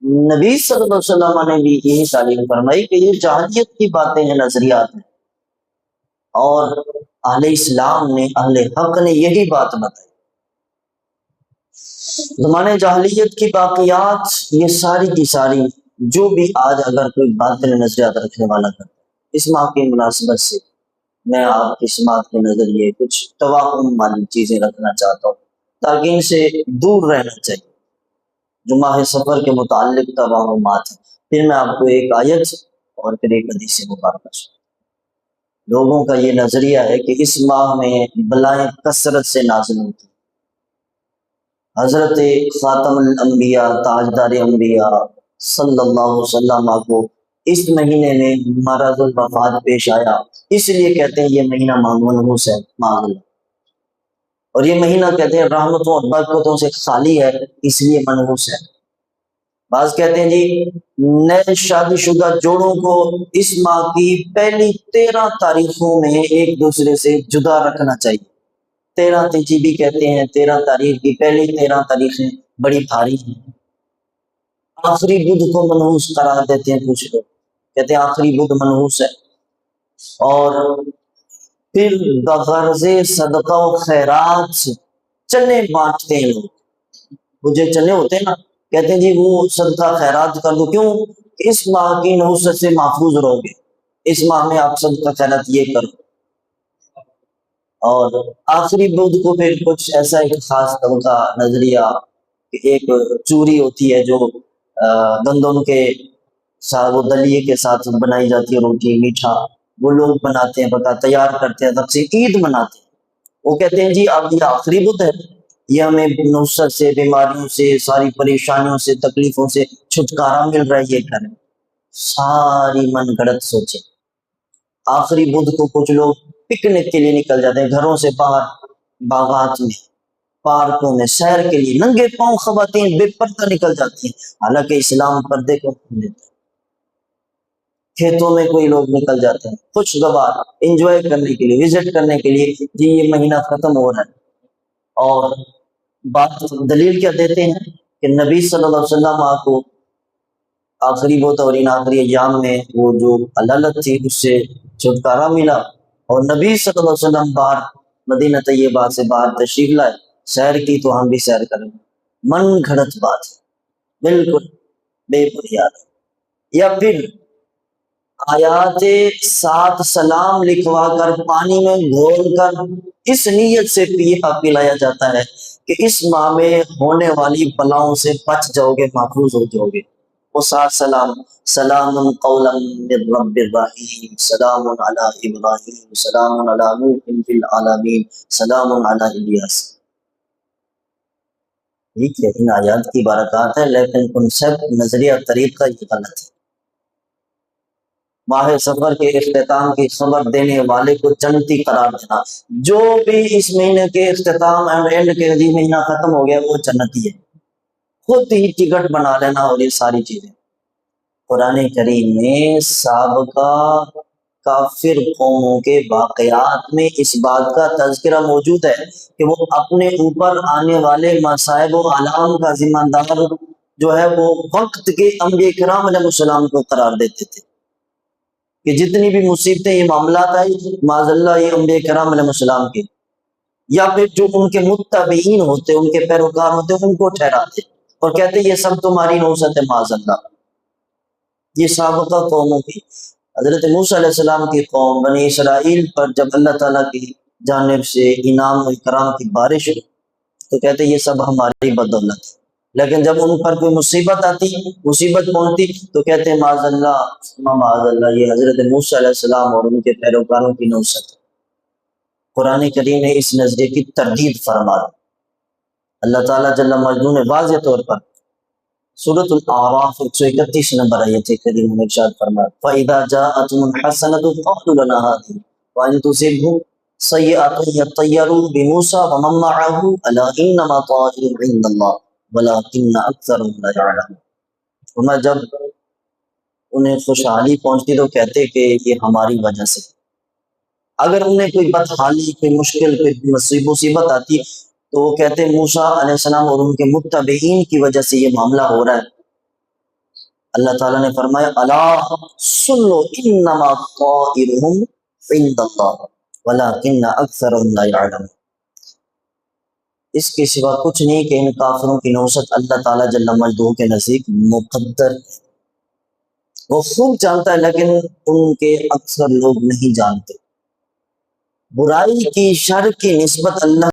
نبی صلی اللہ علیہ وسلم نے بھی یہی تعلیم فرمائی کہ یہ جاہلیت کی باتیں ہیں، نظریات ہیں، اور اہل اسلام نے، اہل حق نے یہی بات بتائی۔ زمانے جاہلیت کی باقیات یہ ساری کی ساری جو بھی آج اگر کوئی باطل نظریات رکھنے والا کرتا ہے، اس ماہ کی مناسبت سے میں آپ کی سماعت کے نظریے کچھ توہم والی چیزیں رکھنا چاہتا ہوں تاکہ ان سے دور رہنا چاہیے جو ماہ سفر کے متعلق توہمات ہیں۔ پھر میں آپ کو ایک آیت اور پھر ایک حدیث مبارکہ سناؤں۔ لوگوں کا یہ نظریہ ہے کہ اس ماہ میں بلائیں کثرت سے نازل ہوتی ہیں۔ حضرت خاتم الانبیاء تاجدار انبیاء صلی اللہ علیہ وسلم کو اس مہینے میں مرض الوفات پیش آیا، اس لیے کہتے ہیں یہ مہینہ منحوس ہے، معاذ اللہ۔ اور یہ مہینہ کہتے ہیں رحمتوں اور برکتوں سے خالی ہے، اس لیے منحوس ہے۔ بعض کہتے ہیں جی نئے شادی شدہ جوڑوں کو اس ماہ کی پہلی 13 تاریخوں میں ایک دوسرے سے جدا رکھنا چاہیے۔ 13 تیجی بھی کہتے ہیں، 13 تاریخ کی پہلی 13 تاریخیں بڑی بھاری ہیں۔ آخری بدھ کو منحوس قرار دیتے ہیں کچھ لوگ، کہتے ہیں آخری بدھ منحوس ہے۔ اور پھر بغرض صدقہ و خیرات چنے بانٹتے ہیں لوگ، مجھے چنے ہوتے ہیں نا، کہتے ہیں جی وہ صدقہ خیرات کر دو، کیوں؟ اس ماہ کی نحوست سے محفوظ رہو گے، اس ماہ میں آپ صدقہ خیرات یہ کرو۔ اور آخری بدھ کو پھر کچھ ایسا ایک خاص طبقہ نظریہ کہ ایک چوری ہوتی ہے جو گندم کے ساتھ، وہ دلیے کے ساتھ بنائی جاتی ہے روٹی میٹھا، وہ لوگ بناتے ہیں، پکا تیار کرتے ہیں، تب سے عید مناتے ہیں۔ وہ کہتے ہیں جی اب یہ آخری بدھ ہے، یہ ہمیں نصرت سے، بیماریوں سے، ساری پریشانیوں سے، تکلیفوں سے چھٹکارا مل رہا ہے، یہ کریں۔ ساری من گھڑت سوچیں۔ آخری بدھ کو کچھ لوگ پکنک کے لیے نکل جاتے ہیں، گھروں سے باہر باغات میں، پارکوں میں سیر کے لیے ننگے پاؤں خواتین بے پردہ نکل جاتی ہیں، حالانکہ اسلام پردے کو دیتا ہے۔ کھیتوں میں کوئی لوگ نکل جاتے ہیں خوشگوار انجوائے کرنے کے لیے، وزٹ کرنے کے لیے، جی یہ مہینہ ختم ہو رہا ہے۔ اور بات دلیل کیا دیتے ہیں کہ نبی صلی اللہ علیہ وسلم کو آخری بدھ اور ان آخری ایام میں وہ جو علالت تھی اس سے چھٹکارا ملا، اور نبی صلی اللہ علیہ وسلم باہر مدینہ طیبہ سے باہر تشریف لائے، سیر کی تو ہم بھی سیر کریں۔ من گھڑت بات، بالکل بے بنیاد۔ یا پھر آیات 7 سلام لکھوا کر پانی میں گھول کر اس نیت سے پلایا جاتا ہے کہ اس ماہ میں ہونے والی بلاؤں سے بچ جاؤ گے، محفوظ ہو جاؤ گے۔ وہ 7 سلام، سلام قولا من رب الرحیم، سلام علی ابراہیم، سلام علی نوح فی العالمین، سلام علی الیاس۔ ٹھیک ہے، ان آیات کی برکات ہے، لیکن کنسپٹ، نظریہ، طریقہ یہ غلط ہے۔ ماہ سفر کے اختتام کی خبر دینے والے کو جنتی قرار دینا، جو بھی اس مہینے کے اختتام اینڈ کے جی مہینہ ختم ہو گیا وہ جنتی ہے، خود ہی ٹکٹ بنا لینا اور یہ ساری چیزیں۔ قرآن کریم میں سابقہ کافر قوموں کے واقعات میں اس بات کا تذکرہ موجود ہے کہ وہ اپنے اوپر آنے والے مصائب و آلام کا ذمہ دار جو ہے وہ وقت کے انبیاء کرام علیہ السلام کو قرار دیتے تھے کہ جتنی بھی مصیبتیں، یہ معاملات آئی، معاذ اللہ یہ انبیاء کرام علیہ السلام کے، یا پھر جو ان کے متبعین ہوتے، ان کے پیروکار ہوتے، ان کو ٹھہراتے اور کہتے یہ سب تمہاری نحوست ہے، معاذ اللہ۔ یہ سابقہ قوموں کی، حضرت موسیٰ علیہ السلام کی قوم بنی اسرائیل پر جب اللہ تعالیٰ کی جانب سے انعام و اکرام کی بارش ہوئی تو کہتے یہ سب ہماری بدولت ہے، لیکن جب ان پر کوئی مصیبت آتی، مصیبت پہنچتی تو کہتے ہیں معاذ اللہ یہ حضرت موسیٰ علیہ السلام اور ان کے پیروکاروں کی نحوست ہے۔ قرآن کریم نے اس نظریے کی تردید فرما دی۔ اللہ تعالیٰ جل مجدہ نے واضح طور پر سورۃ الاعراف 131 نمبر آیت کریم میں ارشاد فرمایا فَإِذَا جَاءَتْهُمُ الْحَسَنَةُ قَالُوا لَنَا هَٰذِهِ وَإِن تُصِبْهُمْ سَيِّئَةٌ يَطَّيَّرُوا بِمُوسَىٰ وَمَن مَّعَهُ أَلَا إِنَّمَا طَائِرُهُمْ عِندَ اللَّهِ وَلَٰكِنَّ أَكْثَرَهُمْ لَا يَعْلَمُونَ۔ فرمایا جب انہیں خوشحالی پہنچتی تو کہتے کہ یہ ہماری وجہ سے، اگر انہیں کوئی بدحالی، کوئی مشکل، کوئی مصیبت آتی تو وہ کہتے موسیٰ علیہ السلام اور ان کے متبعین کی وجہ سے یہ معاملہ ہو رہا ہے۔ اللہ تعالیٰ نے فرمایا الا سن لو انما طائرهم عند اللہ ولکن اکثرهم لا يعلمون، اس کے سوا کچھ نہیں کہ ان کافروں کی نوست اللہ تعالیٰ جل مجدہ کے نزدیک مقدر، وہ خوب جانتا ہے لیکن ان کے اکثر لوگ نہیں جانتے۔ برائی کی شر کی نسبت اللہ